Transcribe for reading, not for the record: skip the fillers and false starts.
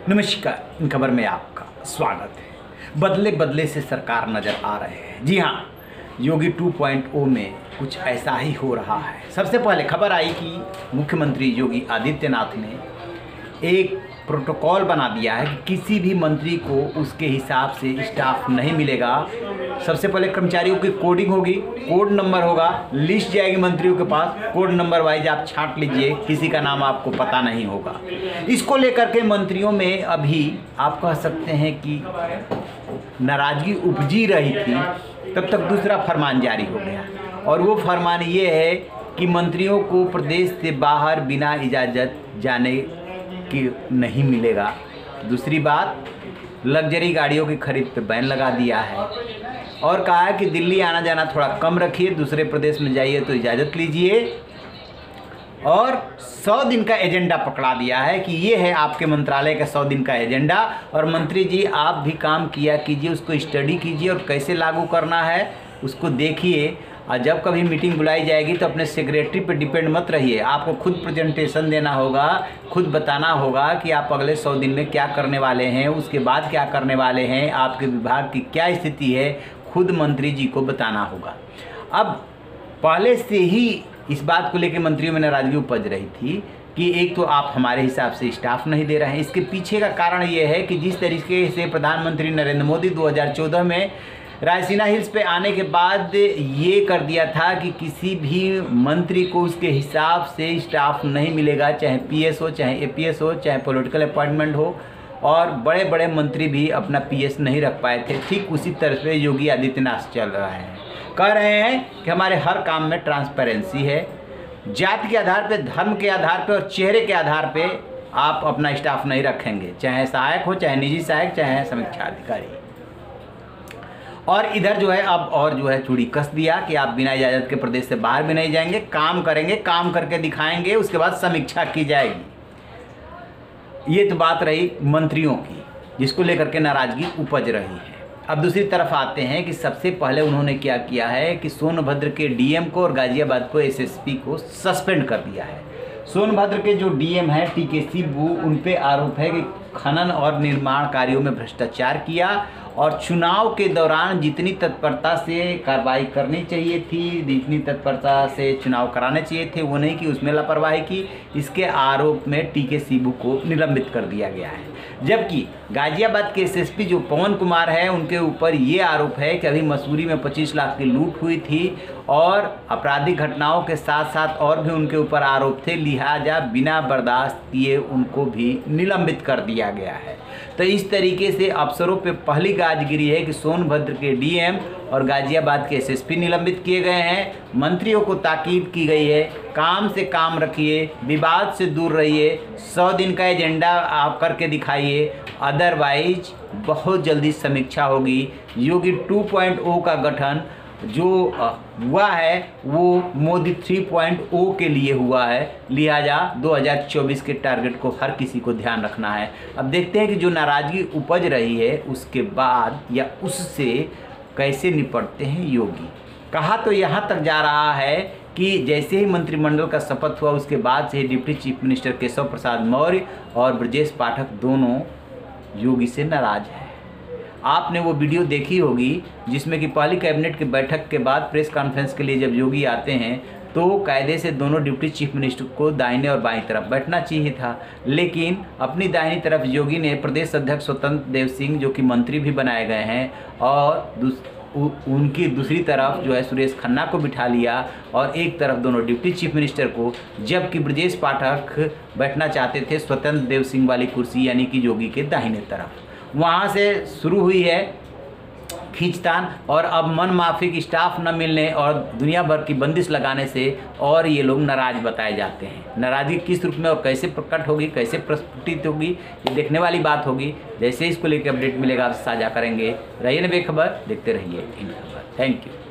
नमस्कार, इन खबर में आपका स्वागत है। बदले बदले से सरकार नजर आ रहे हैं। जी हाँ, योगी 2.0 में कुछ ऐसा ही हो रहा है। सबसे पहले खबर आई कि मुख्यमंत्री योगी आदित्यनाथ ने एक प्रोटोकॉल बना दिया है कि किसी भी मंत्री को उसके हिसाब से स्टाफ नहीं मिलेगा। सबसे पहले कर्मचारियों की कोडिंग होगी, कोड नंबर होगा, लिस्ट जाएगी मंत्रियों के पास, कोड नंबर वाइज आप छांट लीजिए, किसी का नाम आपको पता नहीं होगा। इसको लेकर के मंत्रियों में अभी आप कह सकते हैं कि नाराजगी उपजी रही थी। तब तक दूसरा फरमान जारी हो गया और वो फरमान ये है कि मंत्रियों को प्रदेश से बाहर बिना इजाज़त जाने कि नहीं मिलेगा। दूसरी बात, लग्जरी गाड़ियों की खरीद पे बैन लगा दिया है और कहा है कि दिल्ली आना जाना थोड़ा कम रखिए, दूसरे प्रदेश में जाइए तो इजाज़त लीजिए। और 100 दिन का एजेंडा पकड़ा दिया है कि ये है आपके मंत्रालय का 100 दिन का एजेंडा और मंत्री जी आप भी काम किया कीजिए, उसको स्टडी कीजिए और कैसे लागू करना है उसको देखिए। और जब कभी मीटिंग बुलाई जाएगी तो अपने सेक्रेटरी पे डिपेंड मत रहिए, आपको खुद प्रेजेंटेशन देना होगा, खुद बताना होगा कि आप अगले 100 दिन में क्या करने वाले हैं, उसके बाद क्या करने वाले हैं, आपके विभाग की क्या स्थिति है, खुद मंत्री जी को बताना होगा। अब पहले से ही इस बात को लेकर मंत्रियों में नाराजगी उपज रही थी कि एक तो आप हमारे हिसाब से स्टाफ नहीं दे रहे हैं। इसके पीछे का कारण ये है कि जिस तरीके से प्रधानमंत्री नरेंद्र मोदी 2014 में रायसीना हिल्स पे आने के बाद ये कर दिया था कि किसी भी मंत्री को उसके हिसाब से स्टाफ नहीं मिलेगा, चाहे पीएस हो, चाहे एपीएस हो, चाहे पॉलिटिकल अपॉइंटमेंट हो। और बड़े बड़े मंत्री भी अपना पीएस नहीं रख पाए थे। ठीक उसी तरह से योगी आदित्यनाथ चल रहा है, कह रहे हैं कि हमारे हर काम में ट्रांसपेरेंसी है, जाति के आधार पे, धर्म के आधार पे और चेहरे के आधार पे आप अपना स्टाफ नहीं रखेंगे, चाहे सहायक हो, चाहे निजी सहायक, चाहे समीक्षा अधिकारी। और इधर जो है अब और जो है चूड़ी कस दिया कि आप बिना इजाज़त के प्रदेश से बाहर भी नहीं जाएंगे, काम करेंगे, काम करके दिखाएंगे, उसके बाद समीक्षा की जाएगी। ये तो बात रही मंत्रियों की, जिसको लेकर के नाराजगी उपज रही है। अब दूसरी तरफ आते हैं कि सबसे पहले उन्होंने क्या किया है कि सोनभद्र के डीएम को और गाजियाबाद को एसएसपी को सस्पेंड कर दिया है। सोनभद्र के जो डीएम है टीके सिब्बू, उन पे आरोप है कि खनन और निर्माण कार्यों में भ्रष्टाचार किया और चुनाव के दौरान जितनी तत्परता से कार्रवाई करनी चाहिए थी, जितनी तत्परता से चुनाव कराने चाहिए थे, वो नहीं की, उसमें लापरवाही की। इसके आरोप में टीके सिब्बू को निलंबित कर दिया गया है। जबकि गाजियाबाद के एसएसपी जो पवन कुमार है, उनके ऊपर ये आरोप है कि अभी मसूरी में 25 लाख की लूट हुई थी और आपराधिक घटनाओं के साथ साथ और भी उनके ऊपर आरोप थे, लिहाजा बिना बर्दाश्त किए उनको भी निलंबित कर दिया गया है। तो इस तरीके से अफसरों पे पहली गाज गिरी है कि सोनभद्र के डीएम और गाजियाबाद के एसएसपी निलंबित किए गए हैं। मंत्रियों को ताकीद की गई है, काम से काम रखिए, विवाद से दूर रहिए, 100 दिन का एजेंडा आप करके दिखाइए, अदरवाइज बहुत जल्दी समीक्षा होगी। योगी 2.0 का गठन जो हुआ है वो मोदी 3.0 के लिए हुआ है, लिहाजा 2024 के टारगेट को हर किसी को ध्यान रखना है। अब देखते हैं कि जो नाराज़गी उपज रही है उसके बाद या उससे कैसे निपटते हैं योगी। कहा तो यहाँ तक जा रहा है कि जैसे ही मंत्रिमंडल का शपथ हुआ उसके बाद से ही deputy chief minister Keshav Prasad Maurya और ब्रजेश पाठक दोनों योगी से नाराज हैं। आपने वो वीडियो देखी होगी जिसमें कि पहली कैबिनेट की बैठक के बाद प्रेस कॉन्फ्रेंस के लिए जब योगी आते हैं तो कायदे से दोनों डिप्टी चीफ मिनिस्टर को दाहिने और बाईं तरफ बैठना चाहिए था, लेकिन अपनी दाहिनी तरफ योगी ने प्रदेश अध्यक्ष स्वतंत्र देव सिंह जो कि मंत्री भी बनाए गए हैं और उनकी दूसरी तरफ जो है सुरेश खन्ना को बिठा लिया और एक तरफ दोनों डिप्टी चीफ मिनिस्टर को, जबकि ब्रजेश पाठक बैठना चाहते थे स्वतंत्र देव सिंह वाली कुर्सी यानी कि योगी के दाहिने तरफ। वहाँ से शुरू हुई है खींचतान और अब मन माफिक स्टाफ न मिलने और दुनिया भर की बंदिश लगाने से और ये लोग नाराज बताए जाते हैं। नाराजगी किस रूप में और कैसे प्रकट होगी, कैसे प्रस्फुटित होगी, ये देखने वाली बात होगी। जैसे इसको लेकर अपडेट मिलेगा आप साझा करेंगे। रहिए ना बेखबर, देखते रहिए इन खबर। Thank you.